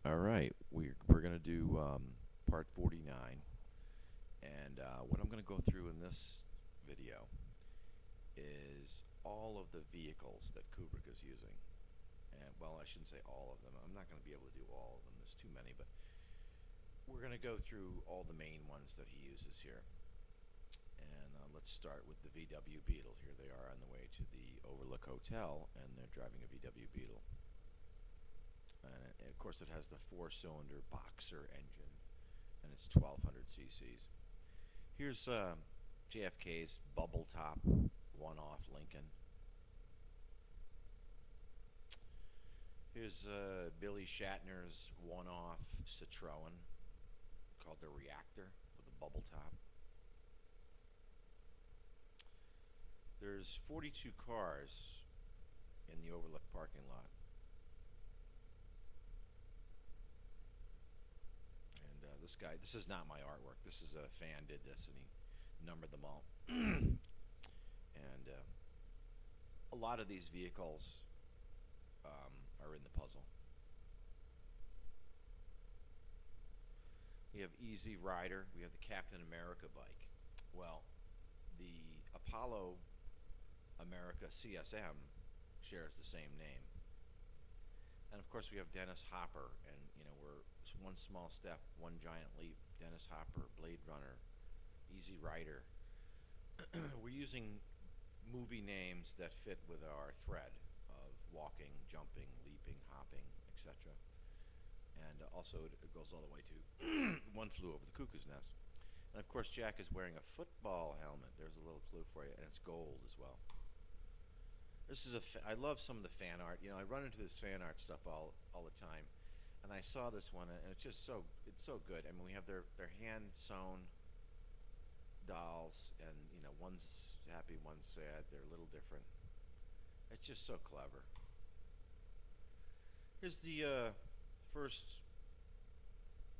All right, we're gonna do part 49, and what I'm gonna go through in this video is all of the vehicles that Kubrick is using. And well, I shouldn't say all of them. I'm not gonna be able to do all of them. There's too many, but we're gonna go through all the main ones that he uses here. And let's start with the VW Beetle. Here they are on the way to the Overlook Hotel, and they're driving a VW Beetle. And of course, it has the four-cylinder Boxer engine, and it's 1200 cc's. Here's JFK's bubble top one-off Lincoln. Here's Billy Shatner's one-off Citroen called the Reactor with a bubble top. There's 42 cars in the Overlook parking lot. And this is not my artwork. This is a fan did this, and he numbered them all. And a lot of these vehicles are in the puzzle. We have Easy Rider. We have the Captain America bike. Well, the Apollo America CSM shares the same name. And of course, we have Dennis Hopper, and we're one small step, one giant leap. Dennis Hopper, Blade Runner, Easy Rider. We're using movie names that fit with our thread of walking, jumping, leaping, hopping, etc. And also, it goes all the way to One Flew Over the Cuckoo's Nest. And of course, Jack is wearing a football helmet. There's a little clue for you, and it's gold as well. This is I love some of the fan art. I run into this fan art stuff all the time, and I saw this one, and it's so good. I mean, we have their hand sewn dolls, and one's happy, one's sad. They're a little different. It's just so clever. Here's the first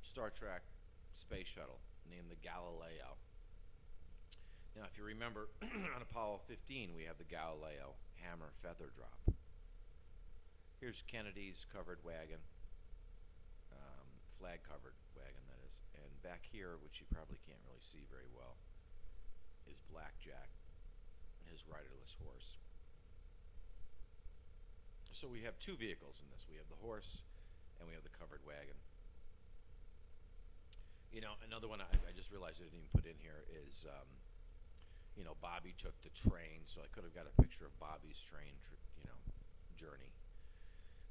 Star Trek space shuttle named the Galileo. Now, if you remember, on Apollo 15, we have the Galileo hammer feather drop. Here's Kennedy's covered wagon, flag-covered wagon, that is. And back here, which you probably can't really see very well, is Blackjack and his riderless horse. So we have two vehicles in this. We have the horse, and we have the covered wagon. Another one I just realized I didn't even put in here is Bobby took the train, so I could have got a picture of Bobby's train, journey.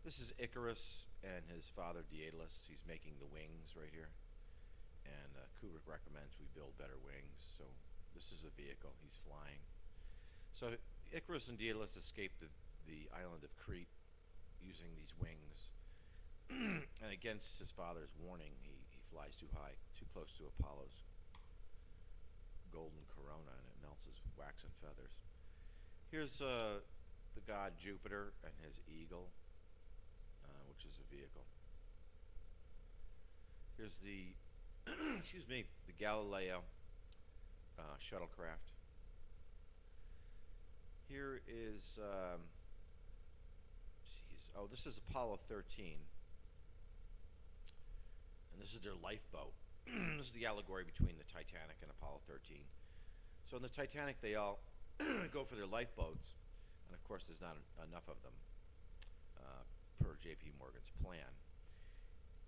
This is Icarus and his father Daedalus. He's making the wings right here, and Kubrick recommends we build better wings. So this is a vehicle. He's flying. So Icarus and Daedalus escaped the island of Crete using these wings, and against his father's warning, he flies too high, too close to Apollo's golden corona, and it melts his waxen feathers. Here's the god Jupiter and his eagle, which is a vehicle. Here's the excuse me, the Galileo shuttlecraft. Here is this is Apollo 13, and this is their lifeboat. This is the allegory between the Titanic and Apollo 13. So in the Titanic, they all go for their lifeboats, and of course, there's not enough of them per J.P. Morgan's plan.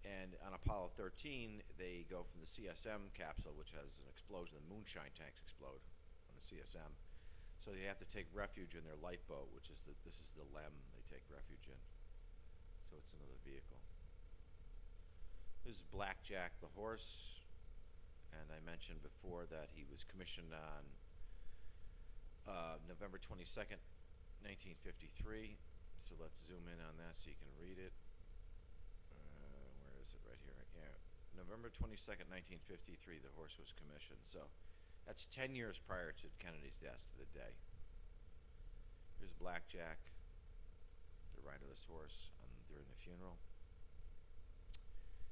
And on Apollo 13, they go from the CSM capsule, which has an explosion. The moonshine tanks explode on the CSM. So they have to take refuge in their lifeboat, which is this is the LEM they take refuge in. So it's another vehicle. This is Blackjack the horse, and I mentioned before that he was commissioned on November 22nd, 1953. So let's zoom in on that so you can read it. Where is it? Right here. Yeah, November 22nd, 1953. The horse was commissioned. So that's 10 years prior to Kennedy's death to the day. Here's Blackjack, the riderless horse, during the funeral.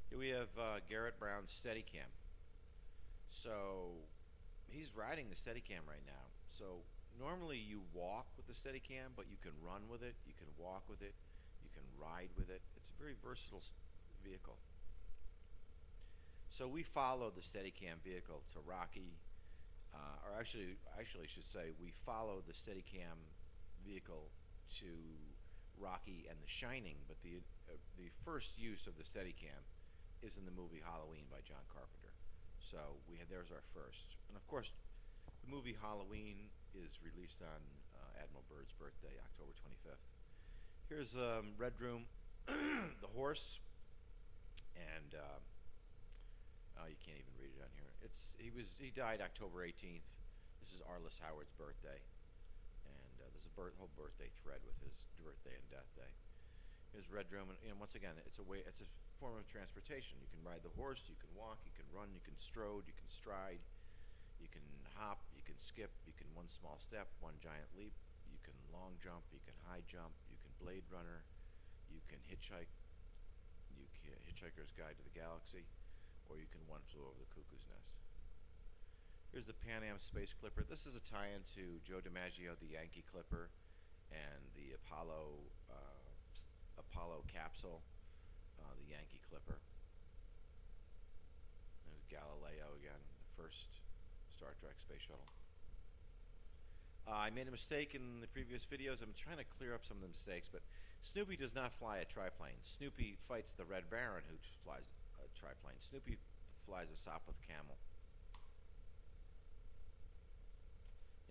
Here we have Garrett Brown's Steadicam. So he's riding the Steadicam right now. So normally you walk with the Steadicam, but you can run with it, you can walk with it, you can ride with it. It's a very versatile vehicle. So we follow the Steadicam vehicle to Rocky, or actually, I should say we follow the Steadicam vehicle to Rocky and The Shining, but the first use of the Steadicam is in the movie Halloween by John Carpenter. So there's our first, and of course, the movie Halloween is released on Admiral Byrd's birthday, October 25th. Here's Red Room, the horse, and you can't even read it on here. He died October 18th. This is Arliss Howard's birthday, and there's a whole birthday thread with his birthday and death day. Here's Red Room, and once again, it's a form of transportation. You can ride the horse, you can walk, you can run, you can strode, you can stride, you can hop, you can skip, you can one small step, one giant leap, you can long jump, you can high jump, you can Blade Runner, you can hitchhike, you can Hitchhiker's Guide to the Galaxy, or you can One Flew Over the Cuckoo's Nest. Here's the Pan Am Space Clipper. This is a tie-in to Joe DiMaggio, the Yankee Clipper, and the Apollo capsule, the Yankee Clipper. There's Galileo again, the first Star Trek space shuttle. I made a mistake in the previous videos. I'm trying to clear up some of the mistakes, but Snoopy does not fly a triplane. Snoopy fights the Red Baron, who flies a triplane. Snoopy flies a Sopwith Camel.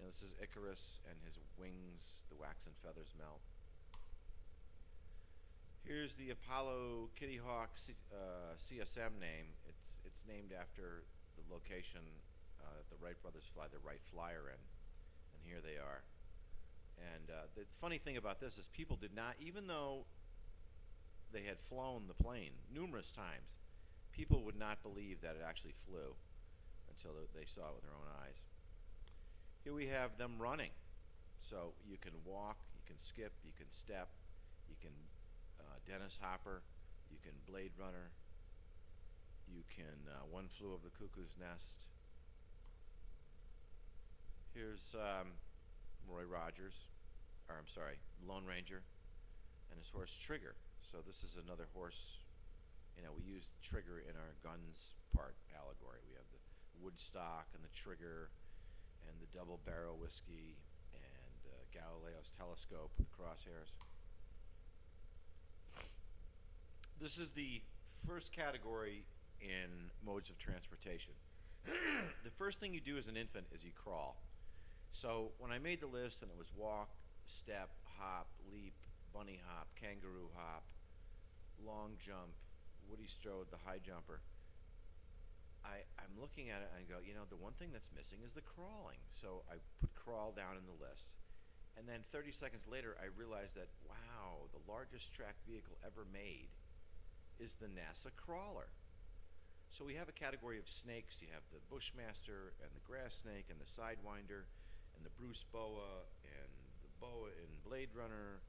This is Icarus, and his wings, the wax and feathers melt. Here's the Apollo Kitty Hawk CSM name. It's named after the location that the Wright brothers fly the Wright Flyer in, and here they are. And the funny thing about this is people did not, even though they had flown the plane numerous times, people would not believe that it actually flew until they saw it with their own eyes. Here we have them running. So you can walk, you can skip, you can step, you can Dennis Hopper, you can Blade Runner, you can One Flew Over the Cuckoo's Nest. Here's Roy Rogers, or I'm sorry, Lone Ranger, and his horse Trigger. So this is another horse. We use the trigger in our guns part allegory. We have the Woodstock and the trigger, and the double barrel whiskey, and Galileo's telescope with crosshairs. This is the first category in modes of transportation. The first thing you do as an infant is you crawl. So when I made the list, and it was walk, step, hop, leap, bunny hop, kangaroo hop, long jump, Woody Strode, the high jumper, I'm looking at it and I go, the one thing that's missing is the crawling. So I put crawl down in the list. And then 30 seconds later, I realized that, wow, the largest tracked vehicle ever made is the NASA crawler. So we have a category of snakes. You have the Bushmaster and the grass snake and the Sidewinder and the Bruce boa and the boa in Blade Runner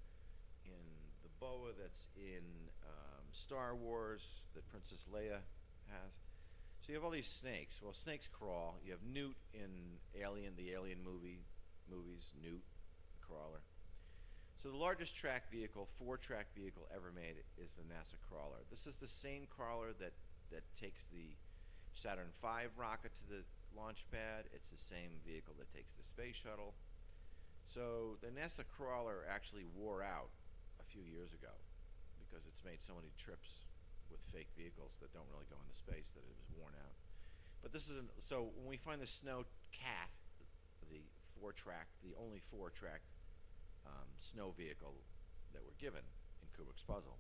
and the boa that's in Star Wars that Princess Leia has. So you have all these snakes. Well, snakes crawl. You have Newt in Alien, the Alien movies, Newt, the crawler. So the largest track vehicle, four-track vehicle ever made is the NASA crawler. This is the same crawler that takes the Saturn V rocket to the launch pad. It's the same vehicle that takes the space shuttle. So the NASA crawler actually wore out a few years ago because it's made so many trips with fake vehicles that don't really go into space that it was worn out. But this isn't. So when we find the Snow Cat, the only four-track snow vehicle that we're given in Kubrick's puzzle,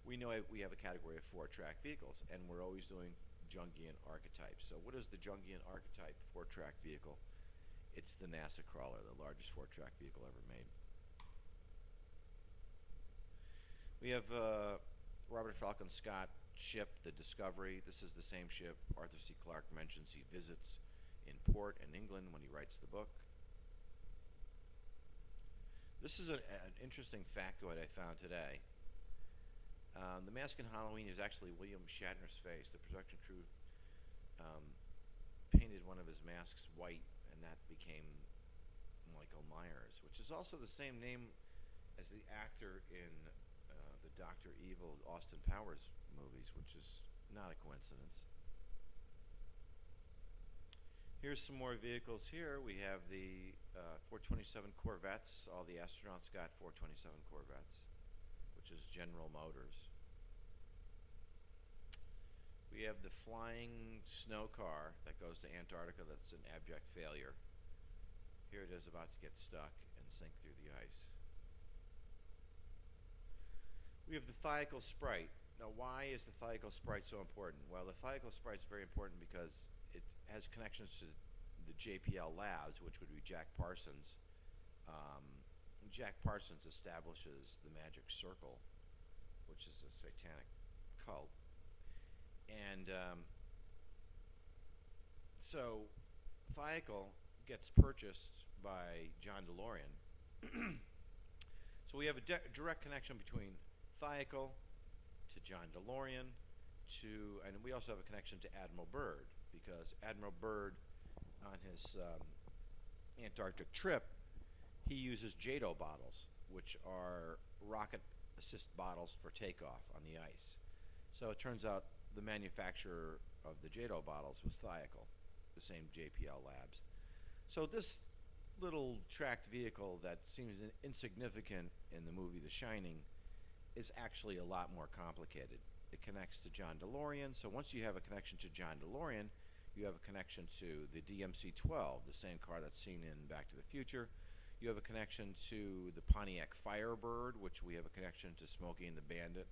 we know we have a category of four-track vehicles, and we're always doing Jungian archetypes. So what is the Jungian archetype four-track vehicle? It's the NASA crawler, the largest four-track vehicle ever made. We have Robert Falcon Scott ship, the Discovery. This is the same ship Arthur C. Clarke mentions he visits in port in England when he writes the book. This is an interesting factoid I found today. The mask in Halloween is actually William Shatner's face. The production crew painted one of his masks white, and that became Michael Myers, which is also the same name as the actor in the Dr. Evil Austin Powers movies, which is not a coincidence. Here's some more vehicles here. We have the 427 Corvettes. All the astronauts got 427 Corvettes, which is General Motors. We have the flying snow car that goes to Antarctica that's an abject failure. Here it is about to get stuck and sink through the ice. We have the Thiacal Sprite. Now, why is the Thiacal Sprite so important? Well, the Thiacal Sprite is very important because it has connections to the JPL Labs, which would be Jack Parsons. Jack Parsons establishes the Magic Circle, which is a satanic cult. And so Thiacal gets purchased by John DeLorean. So we have a direct connection between Thiacal to John DeLorean and we also have a connection to Admiral Byrd, because Admiral Byrd on his Antarctic trip, he uses JATO bottles, which are rocket assist bottles for takeoff on the ice. So it turns out the manufacturer of the JATO bottles was Thiacal, the same JPL Labs. So this little tracked vehicle that seems insignificant in the movie The Shining is actually a lot more complicated. It connects to John DeLorean, so once you have a connection to John DeLorean, you have a connection to the DMC-12, the same car that's seen in Back to the Future. You have a connection to the Pontiac Firebird, which we have a connection to Smokey and the Bandit.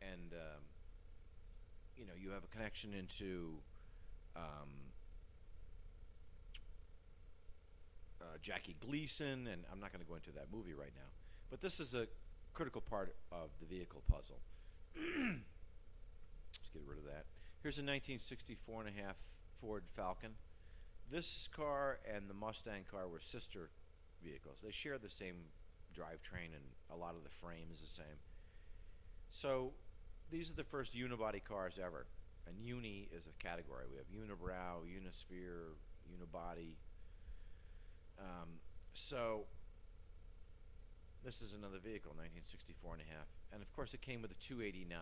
And, you have a connection into Jackie Gleason, and I'm not going to go into that movie right now. But this is a critical part of the vehicle puzzle. Let's get rid of that. Here's a 1964 and a half Ford Falcon. This car and the Mustang car were sister vehicles. They share the same drivetrain, and a lot of the frame is the same. So these are the first unibody cars ever. And uni is a category. We have unibrow, unisphere, unibody. So this is another vehicle, 1964 and a half. And of course it came with a 289.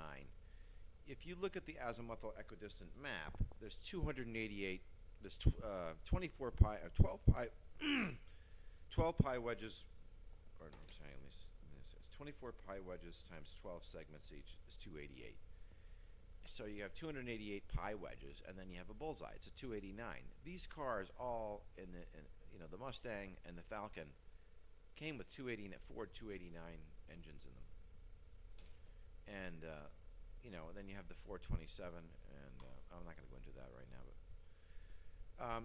If you look at the azimuthal equidistant map, there's 288, there's 24 pi, 12 pi, 12 pi wedges, or no, I'm sorry, let me say, it's 24 pi wedges times 12 segments each is 288. So you have 288 pi wedges, and then you have a bullseye. It's a 289. These cars all the Mustang and the Falcon came with Ford 289 engines in them. And then you have the 427, and I'm not going to go into that right now. But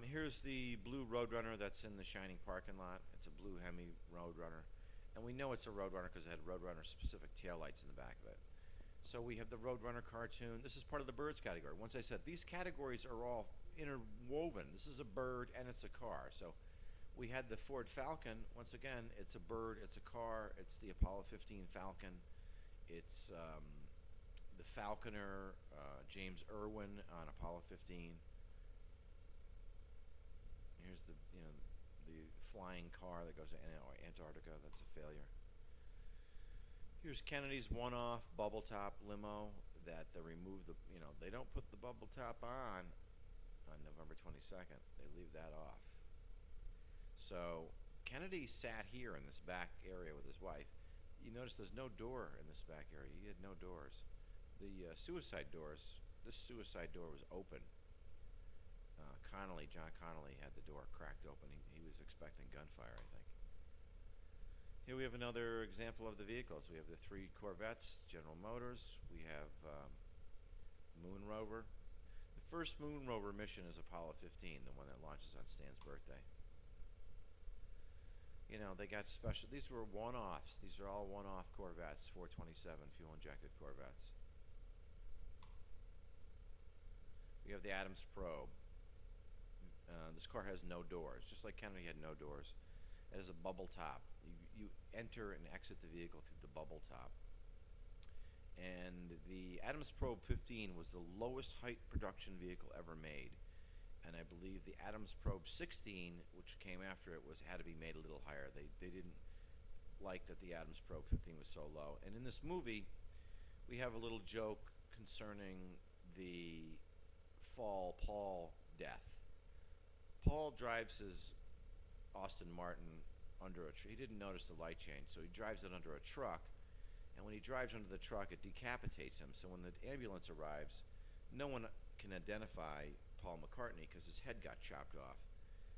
here's the blue Roadrunner that's in the Shining parking lot. It's a blue Hemi Roadrunner, and we know it's a Roadrunner because it had Roadrunner-specific taillights in the back of it. So we have the Roadrunner cartoon. This is part of the birds category. Once I said these categories are all interwoven. This is a bird and it's a car. So we had the Ford Falcon. Once again, it's a bird, it's a car, it's the Apollo 15 Falcon. It's the Falconer, James Irwin on Apollo 15. Here's the flying car that goes to Antarctica. That's a failure. Here's Kennedy's one-off bubble top limo that they remove they don't put the bubble top on November 22nd. They leave that off. So Kennedy sat here in this back area with his wife. You notice there's no door in this back area. He had no doors. The suicide doors, this suicide door was open. John Connolly had the door cracked open. He was expecting gunfire, I think. Here we have another example of the vehicles. We have the 3 Corvettes, General Motors. We have Moon Rover. The first Moon Rover mission is Apollo 15, the one that launches on Stan's birthday. They got special. These were one-offs. These are all one-off Corvettes, 427 fuel-injected Corvettes. We have the Adams Probe. This car has no doors, just like Kennedy had no doors. It has a bubble top. You enter and exit the vehicle through the bubble top. And the Adams Probe 15 was the lowest height production vehicle ever made. And I believe the Adams Probe 16, which came after it, had to be made a little higher. They didn't like that the Adams Probe 15 was so low. And in this movie, we have a little joke concerning the fall Paul death. Paul drives his Aston Martin under a tree. He didn't notice the light change, so he drives it under a truck. And when he drives under the truck, it decapitates him. So when the ambulance arrives, no one can identify Paul McCartney because his head got chopped off.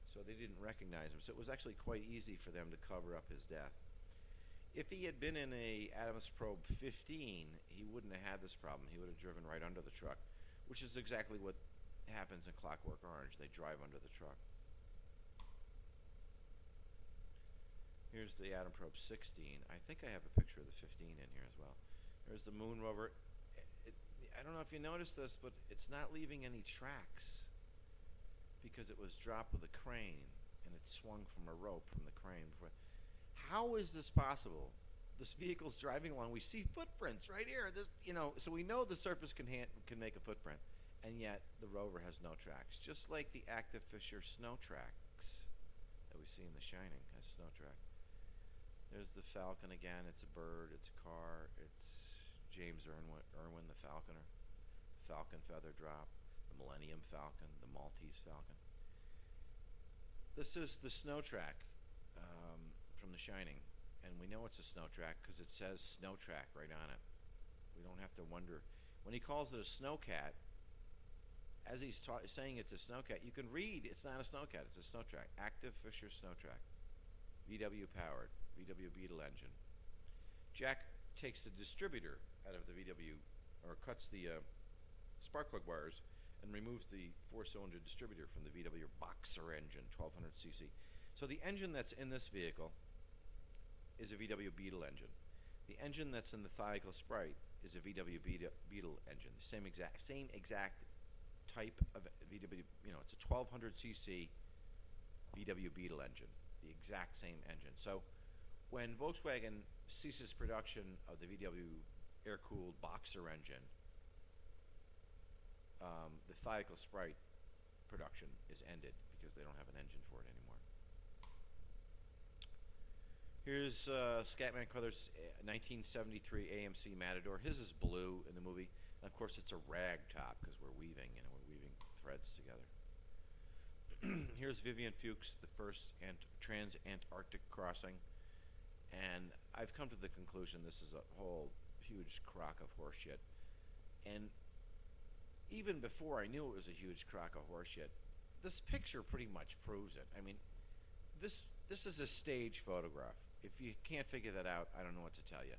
So they didn't recognize him. So it was actually quite easy for them to cover up his death. If he had been in a Adams Probe 15, he wouldn't have had this problem. He would have driven right under the truck, which is exactly what happens in Clockwork Orange. They drive under the truck. Here's the Adam Probe 16. I think I have a picture of the 15 in here as well. There's the moon rover. I don't know if you noticed this, but it's not leaving any tracks because it was dropped with a crane and it swung from a rope from the crane. How is this possible? This vehicle's driving along. We see footprints right here. This, so we know the surface can make a footprint, and yet the rover has no tracks. Just like the active Fisher snow tracks that we see in The Shining has snow tracks. There's the Falcon again. It's a bird. It's a car. It's James Irwin, the Falconer. Falcon feather drop. The Millennium Falcon. The Maltese Falcon. This is the snow track from The Shining. And we know it's a snow track because it says snow track right on it. We don't have to wonder. When he calls it a snowcat, as he's saying it's a snowcat, you can read it's not a snowcat. It's a snow track. Active Fisher snow track. VW powered. VW Beetle engine. Jack takes the distributor out of the VW, or cuts the spark plug wires and removes the 4-cylinder distributor from the VW Boxer engine, 1200cc. So the engine that's in this vehicle is a VW Beetle engine. The engine that's in the Thiago Sprite is a VW Beetle engine. The same exact type of VW. It's a 1200cc VW Beetle engine. The exact same engine. So when Volkswagen ceases production of the VW air-cooled Boxer engine, the Thiago Sprite production is ended because they don't have an engine for it anymore. Here's Scatman Crothers' 1973 AMC Matador. His is blue in the movie, and of course it's a rag top because we're weaving threads together. Here's Vivian Fuchs, the first trans-Antarctic crossing. And I've come to the conclusion this is a whole huge crock of horseshit. And even before I knew it was a huge crock of horseshit, this picture pretty much proves it. I mean, this is a stage photograph. If you can't figure that out, I don't know what to tell you.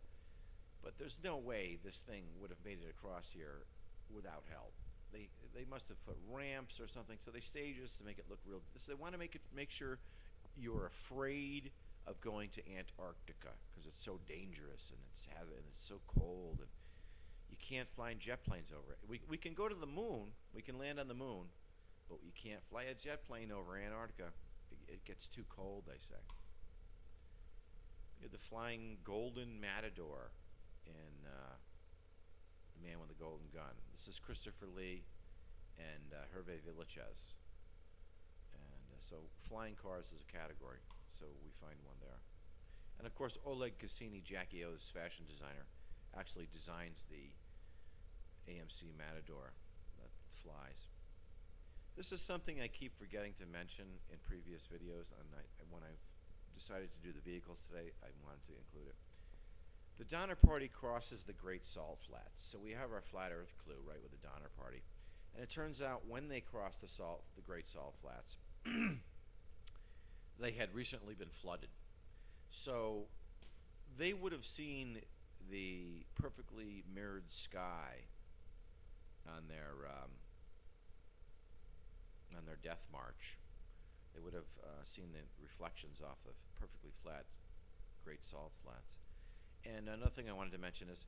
But there's no way this thing would have made it across here without help. They must have put ramps or something, so they stage this to make it look real. They want to make sure you're afraid of going to Antarctica because it's so dangerous and it's so cold and you can't fly in jet planes over it. We can go to the moon, we can land on the moon, but you can't fly a jet plane over Antarctica. It gets too cold, they say. You have the flying golden matador in The Man with the Golden Gun. This is Christopher Lee and Hervé Villachez. And so flying cars is a category, so we find one there. And of course, Oleg Cassini, Jackie O's fashion designer, actually designs the AMC Matador that flies. This is something I keep forgetting to mention in previous videos, and when I've decided to do the vehicles today, I wanted to include it. The Donner Party crosses the Great Salt Flats. So we have our flat earth clue, right, with the Donner Party. And it turns out when they crossed the Great Salt Flats, they had recently been flooded. So they would have seen the perfectly mirrored sky on their death march. They would have seen the reflections off of perfectly flat Great Salt Flats. And another thing I wanted to mention is,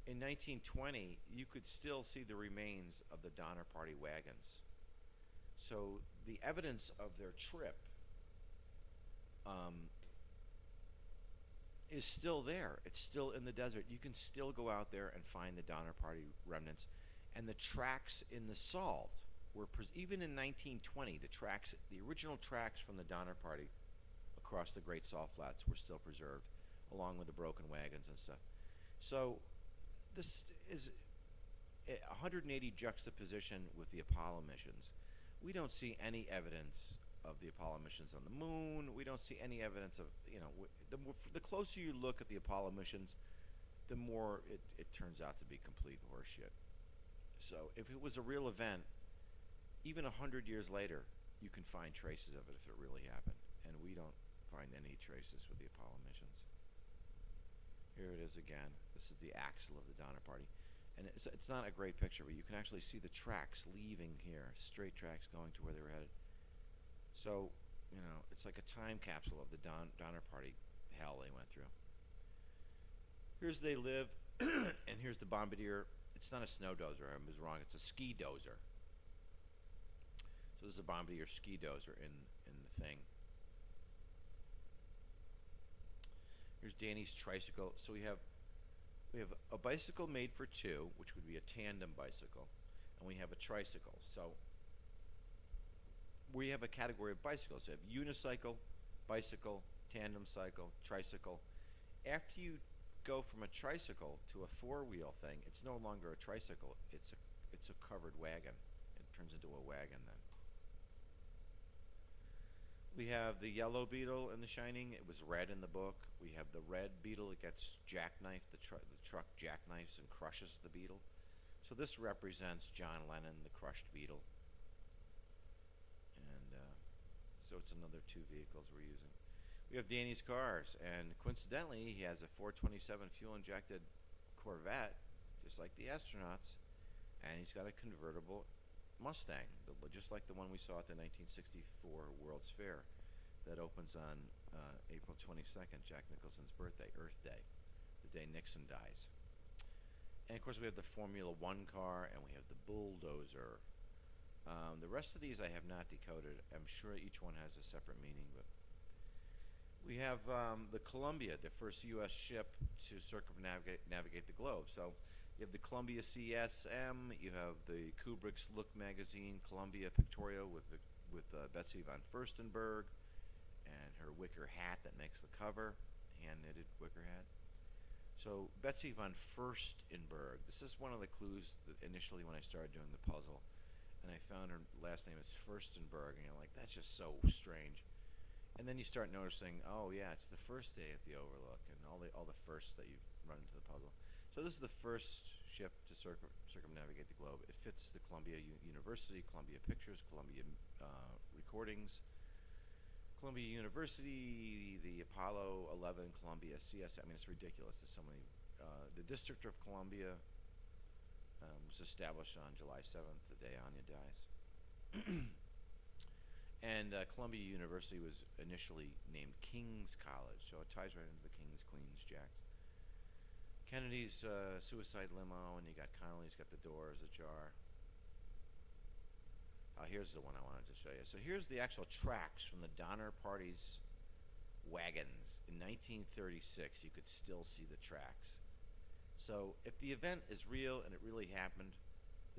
in 1920, you could still see the remains of the Donner Party wagons. So the evidence of their trip is still there. It's still in the desert. You can still go out there and find the Donner Party remnants. And the tracks in the salt were, even in 1920, the original tracks from the Donner Party across the Great Salt Flats were still preserved, along with the broken wagons and stuff. So This is a 180 juxtaposition with the Apollo missions. We don't see any evidence of the Apollo missions on the moon. We don't see any evidence of, the closer you look at the Apollo missions, the more it turns out to be complete horseshit. So if it was a real event, even 100 years later, you can find traces of it if it really happened. And we don't find any traces with the Apollo missions. Here it is again. This is the axle of the Donner Party. And it's not a great picture, but you can actually see the tracks leaving here, straight tracks going to where they were headed. So, it's like a time capsule of the Donner Party hell they went through. Here's they live, and here's the bombardier. It's not a snow dozer, I was wrong, it's a ski dozer. So this is a bombardier ski dozer in the thing. Here's Danny's tricycle. So we have a bicycle made for two, which would be a tandem bicycle, and we have a tricycle. So we have a category of bicycles. So you have unicycle, bicycle, tandem cycle, tricycle. After you go from a tricycle to a four-wheel thing, it's no longer a tricycle. It's a covered wagon. It turns into a wagon then. We have the yellow beetle in The Shining. It was red in the book. We have the red beetle. It gets jackknifed. The truck jackknifes and crushes the beetle. So this represents John Lennon, the crushed beetle. And so it's another two vehicles we're using. We have Danny's cars, and coincidentally, he has a 427 fuel-injected Corvette, just like the astronauts, and he's got a convertible Mustang, just like the one we saw at the 1964 World's Fair that opens on April 22nd, Jack Nicholson's birthday, Earth Day, the day Nixon dies. And of course we have the Formula One car, and we have the bulldozer. The rest of these I have not decoded. I'm sure each one has a separate meaning, but we have the Columbia, the first U.S. ship to circumnavigate the globe. So you have the Columbia CSM, you have the Kubrick's Look magazine, Columbia Pictorial with Betsy von Furstenberg and her wicker hat that makes the cover, hand-knitted wicker hat. So Betsy von Furstenberg, this is one of the clues that initially when I started doing the puzzle, and I found her last name is Furstenberg, and you're like, that's just so strange. And then you start noticing, oh yeah, it's the first day at the Overlook, and all the firsts that you run into the puzzle. So this is the first ship to circumnavigate the globe. It fits the Columbia University, Columbia Pictures, Columbia Recordings, Columbia University, the Apollo 11, Columbia CS. I mean, it's ridiculous. There's so many. The District of Columbia was established on July 7th, the day Anya dies. And Columbia University was initially named King's College, so it ties right into the Kings, Queens, Jacks. Kennedy's suicide limo, and you got Connolly's got the doors ajar. Here's the one I wanted to show you. So here's the actual tracks from the Donner Party's wagons. In 1936, you could still see the tracks. So if the event is real and it really happened,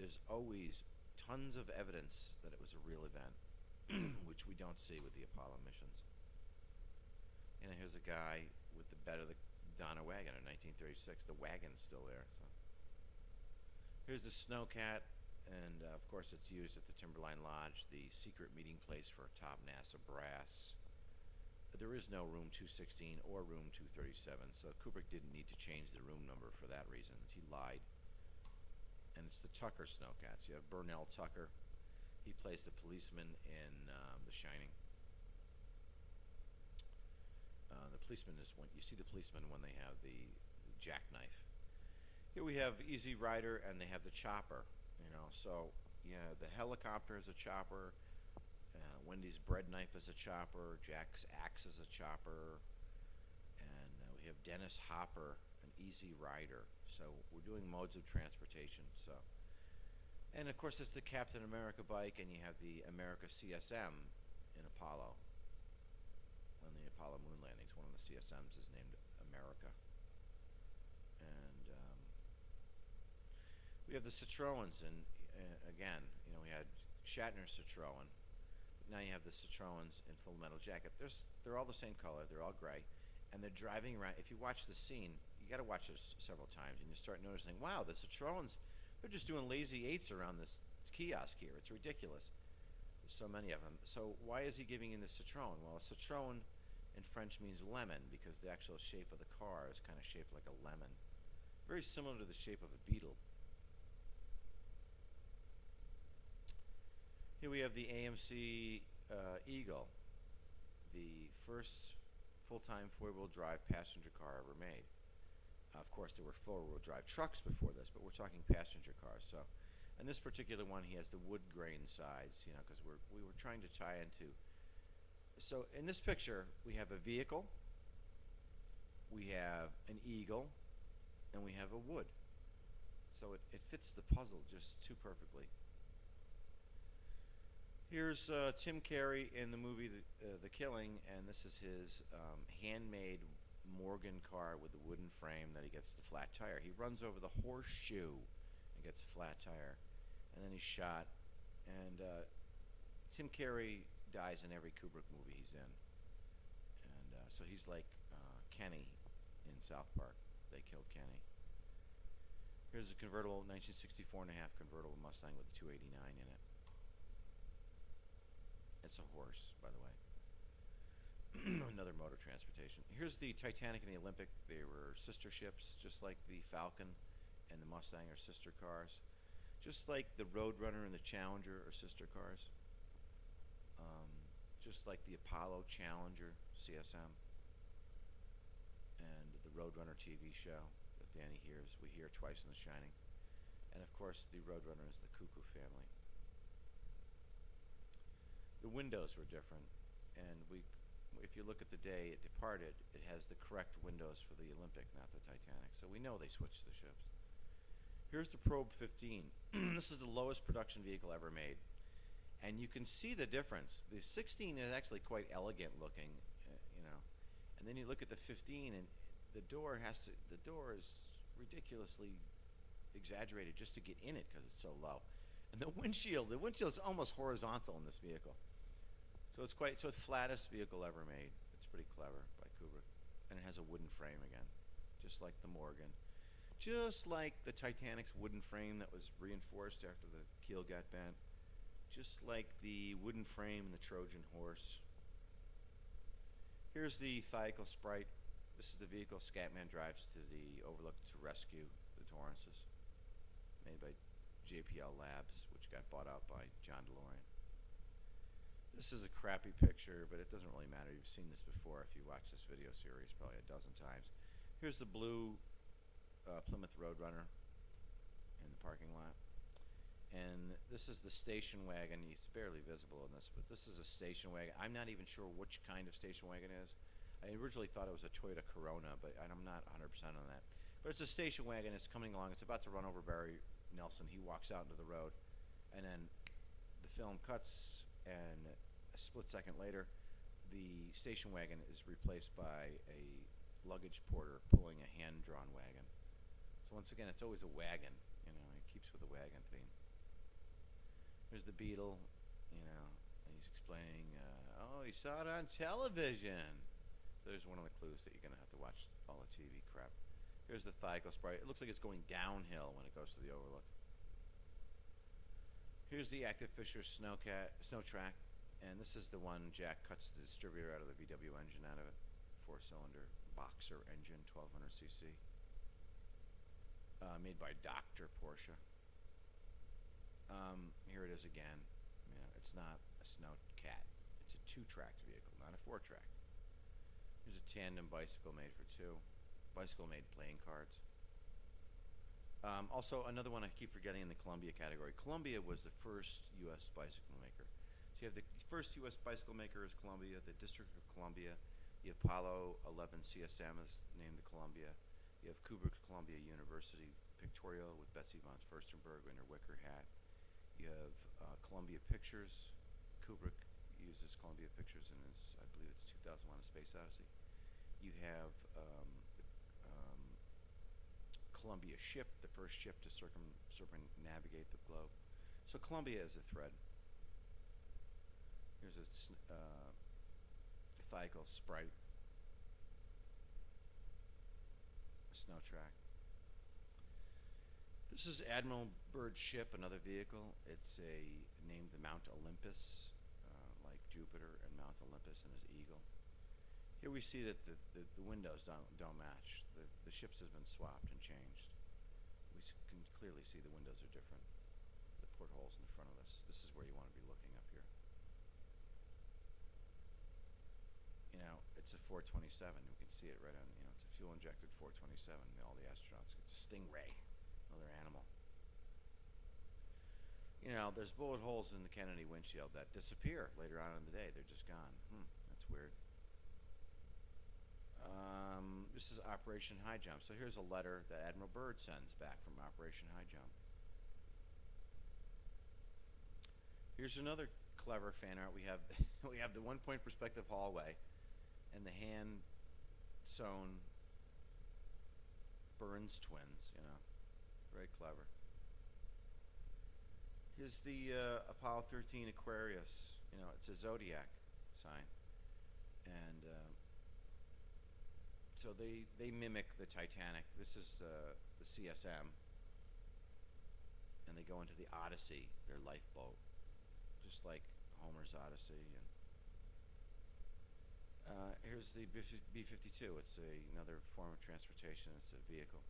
there's always tons of evidence that it was a real event, which we don't see with the Apollo missions. And here's a guy with the bed of the Donner wagon in 1936. The wagon's still there. So here's the Snowcat, and of course it's used at the Timberline Lodge, the secret meeting place for top NASA brass. There is no room 216 or room 237, so Kubrick didn't need to change the room number for that reason. He lied. And it's the Tucker Snowcats. You have Burnell Tucker. He plays the policeman in The Shining. The policeman is when you see the policeman when they have the jackknife. Here we have Easy Rider, and they have the chopper. So yeah, the helicopter is a chopper. Wendy's bread knife is a chopper. Jack's axe is a chopper, and we have Dennis Hopper, an Easy Rider. So we're doing modes of transportation. So, and of course, it's the Captain America bike, and you have the America CSM in Apollo. On the Apollo moon landings, one of the CSMs is named America. And we have the Citroens, and again, we had Shatner's Citroen. Now you have the Citroens in Full Metal Jacket. They're all the same color. They're all gray, and they're driving around. If you watch the scene, you got to watch this several times, and you start noticing, wow, the Citroens, they're just doing lazy eights around this kiosk here. It's ridiculous. There's so many of them. So why is he giving in the Citroen? Well, a Citroen in French means lemon because the actual shape of the car is kind of shaped like a lemon. Very similar to the shape of a beetle. Here we have the AMC Eagle, the first full-time four-wheel drive passenger car ever made. Of course, there were four-wheel drive trucks before this, but we're talking passenger cars. So, in this particular one, he has the wood grain sides, because we were trying to tie into. So, in this picture, we have a vehicle, we have an eagle, and we have a wood. So it fits the puzzle just too perfectly. Here's Tim Carey in the movie The Killing, and this is his handmade Morgan car with the wooden frame that he gets the flat tire. He runs over the horseshoe and gets a flat tire, and then he's shot. And Tim Carey dies in every Kubrick movie he's in, and so he's like Kenny in South Park. They killed Kenny. Here's a convertible 1964 and a half convertible Mustang with a 289 in it. It's a horse, by the way. Another mode of transportation. Here's the Titanic and the Olympic. They were sister ships, just like the Falcon and the Mustang are sister cars. Just like the Roadrunner and the Challenger are sister cars. Just like the Apollo Challenger CSM and the Roadrunner TV show that Danny we hear twice in The Shining. And of course, the Roadrunner is the Cuckoo family. The windows were different, and if you look at the day it departed, it has the correct windows for the Olympic, not the Titanic. So we know they switched the ships. Here's the Probe 15. This is the lowest production vehicle ever made, and you can see the difference. The 16 is actually quite elegant looking, and then you look at the 15, and the door is ridiculously exaggerated just to get in it because it's so low. And the windshield is almost horizontal in this vehicle. So it's flattest vehicle ever made. It's pretty clever by Kubrick. And it has a wooden frame again, just like the Morgan. Just like the Titanic's wooden frame that was reinforced after the keel got bent. Just like the wooden frame in the Trojan horse. Here's the Thiacal Sprite. This is the vehicle Scatman drives to the Overlook to rescue the Torrances, made by JPL Labs, which got bought out by John DeLorean. This is a crappy picture, but it doesn't really matter. You've seen this before if you watch this video series probably a dozen times. Here's the blue Plymouth Roadrunner in the parking lot. And this is the station wagon. It's barely visible in this, but this is a station wagon. I'm not even sure which kind of station wagon it is. I originally thought it was a Toyota Corona, but I'm not 100% on that. But it's a station wagon. It's coming along. It's about to run over Barry Nelson. He walks out into the road, and then the film cuts, and a split second later, the station wagon is replaced by a luggage porter pulling a hand-drawn wagon. So once again, it's always a wagon. It keeps with the wagon theme. Here's the Beetle, and he's explaining, he saw it on television. So there's one of the clues that you're going to have to watch all the TV crap. Here's the Thiacal Sprite. It looks like it's going downhill when it goes to the Overlook. Here's the Active Fisher Snow Track, and this is the one Jack cuts the distributor out of the VW engine out of it. 4-cylinder boxer engine, 1200cc. Made by Dr. Porsche. Here it is again. It's not a Snowcat. It's a 2-tracked vehicle, not a 4-track. Here's a tandem bicycle made for 2. Bicycle made playing cards. Also, another one I keep forgetting in the Columbia category. Columbia was the first U.S. bicycle maker. So you have the first U.S. bicycle maker is Columbia, the District of Columbia. The Apollo 11 CSM is named the Columbia. You have Kubrick's Columbia University pictorial with Betsy von Furstenberg in her wicker hat. You have Columbia Pictures. Kubrick uses Columbia Pictures in his, I believe it's 2001: A Space Odyssey. You have Columbia ship, the first ship to circumnavigate the globe. So Columbia is a thread. Here's a Thiacal Sprite, a snow track. This is Admiral Byrd's ship, another vehicle. It's named the Mount Olympus, like Jupiter and Mount Olympus and his eagle. Here we see that the windows don't match. The ships have been swapped and changed. We can clearly see the windows are different. The portholes in the front of this. This is where you want to be looking up here. You know, it's a 427. We can see it right on, it's a fuel-injected 427. All the astronauts, it's a Stingray, another animal. You know, there's bullet holes in the Kennedy windshield that disappear later on in the day. They're just gone. That's weird. This is Operation High Jump. So here's a letter that Admiral Byrd sends back from Operation High Jump. Here's another clever fan art. We have the one-point perspective hallway and the hand-sewn Burns twins. Very clever. Here's the Apollo 13 Aquarius. It's a zodiac sign, and so they mimic the Titanic. This is the CSM, and they go into the Odyssey, their lifeboat, just like Homer's Odyssey. And here's the B-52. It's another form of transportation. It's a vehicle.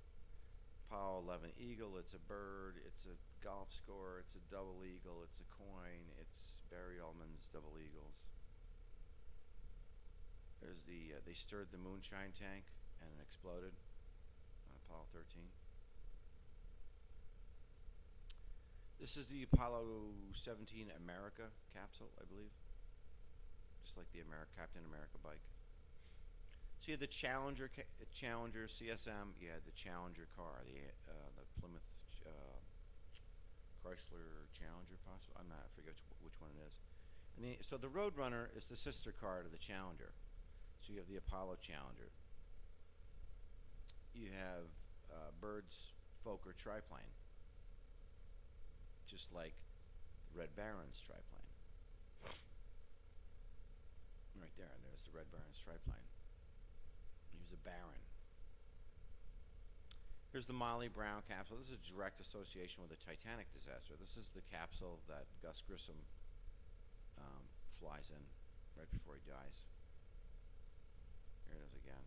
Apollo 11 Eagle. It's a bird. It's a golf score. It's a double eagle. It's a coin. It's Barry Ullman's double eagles. There's they stirred the moonshine tank and it exploded on Apollo 13. This is the Apollo 17 America capsule, I believe. Just like the Captain America bike. So you had the Challenger CSM. You had the Challenger car, the Plymouth Chrysler Challenger, possibly. I forget which one it is. And so the Roadrunner is the sister car to the Challenger. So you have the Apollo Challenger. You have Byrd's Fokker triplane, just like Red Baron's triplane. Right there, and there's the Red Baron's triplane. He was a baron. Here's the Molly Brown capsule. This is a direct association with the Titanic disaster. This is the capsule that Gus Grissom flies in right before he dies. Here it is again.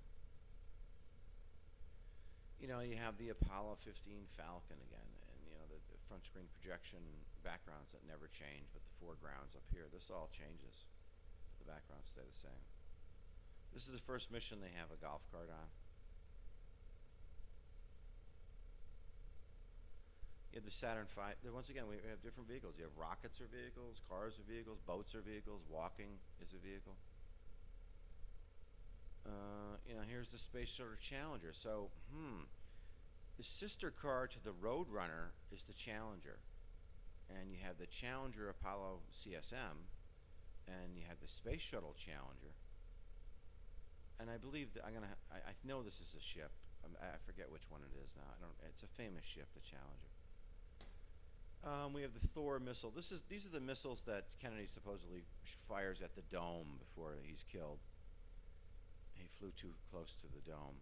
You have the Apollo 15 Falcon again, and the front screen projection backgrounds that never change, but the foregrounds up here, this all changes. The backgrounds stay the same. This is the first mission they have a golf cart on. You have the Saturn V. Once again, we have different vehicles. You have rockets are vehicles, cars are vehicles, boats are vehicles, walking is a vehicle. Here's the Space Shuttle Challenger. So, the sister car to the Roadrunner is the Challenger. And you have the Challenger Apollo CSM, and you have the Space Shuttle Challenger. And I believe that I know this is a ship. I forget which one it is now. It's a famous ship, the Challenger. We have the Thor missile. These are the missiles that Kennedy supposedly fires at the dome before he's killed. He flew too close to the dome.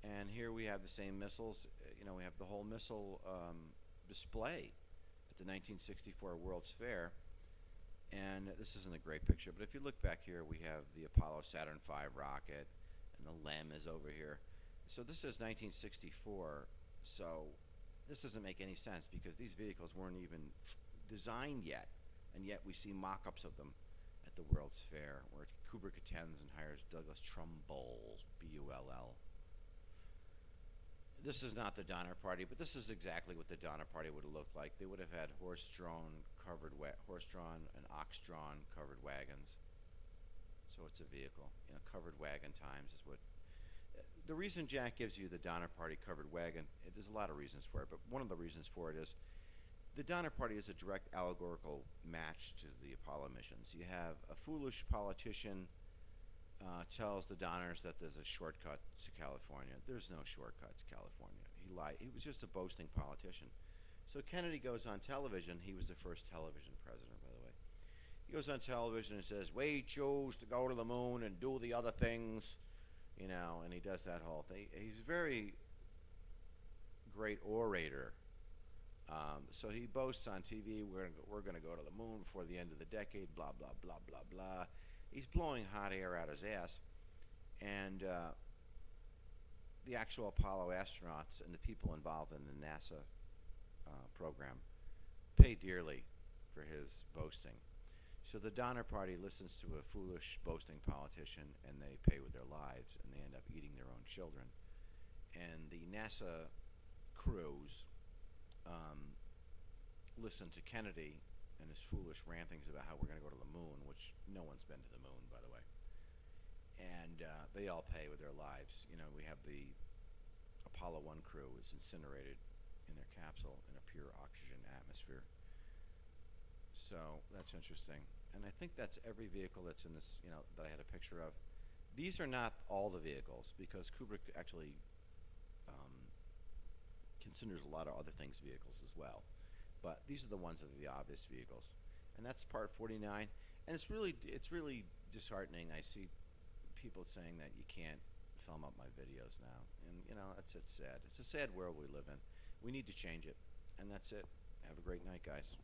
And here we have the same missiles. We have the whole missile display at the 1964 World's Fair. And this isn't a great picture, but if you look back here, we have the Apollo Saturn V rocket, and the LEM is over here. So this is 1964. So this doesn't make any sense because these vehicles weren't even designed yet, and yet we see mock-ups of them at the World's Fair, where Kubrick attends and hires Douglas Trumbull, B-U-L-L. This is not the Donner Party, but this is exactly what the Donner Party would have looked like. They would have had horse-drawn and ox-drawn covered wagons. So it's a vehicle. Covered wagon times is what. The reason Jack gives you the Donner Party covered wagon, there's a lot of reasons for it, but one of the reasons for it is the Donner Party is a direct allegorical match to the Apollo missions. You have a foolish politician tells the Donners that there's a shortcut to California. There's no shortcut to California. He lied. He was just a boasting politician. So Kennedy goes on television. He was the first television president, by the way. He goes on television and says, "We choose to go to the moon and do the other things. and he does that whole thing. He's a very great orator. So he boasts on TV, we're going to go to the moon before the end of the decade, blah, blah, blah, blah, blah. He's blowing hot air out his ass. And the actual Apollo astronauts and the people involved in the NASA program pay dearly for his boasting. So the Donner Party listens to a foolish, boasting politician, and they pay with their lives, and they end up eating their own children. And the NASA crews listen to Kennedy and his foolish rantings about how we're going to go to the moon, which no one's been to the moon, by the way. And they all pay with their lives. We have the Apollo 1 crew is incinerated in their capsule in a pure oxygen atmosphere. So that's interesting. And I think that's every vehicle that's in this, that I had a picture of. These are not all the vehicles, because Kubrick actually considers a lot of other things vehicles as well. But these are the ones that are the obvious vehicles. And that's part 49. And it's really disheartening. I see people saying that you can't thumb up my videos now. And, it's sad. It's a sad world we live in. We need to change it. And that's it. Have a great night, guys.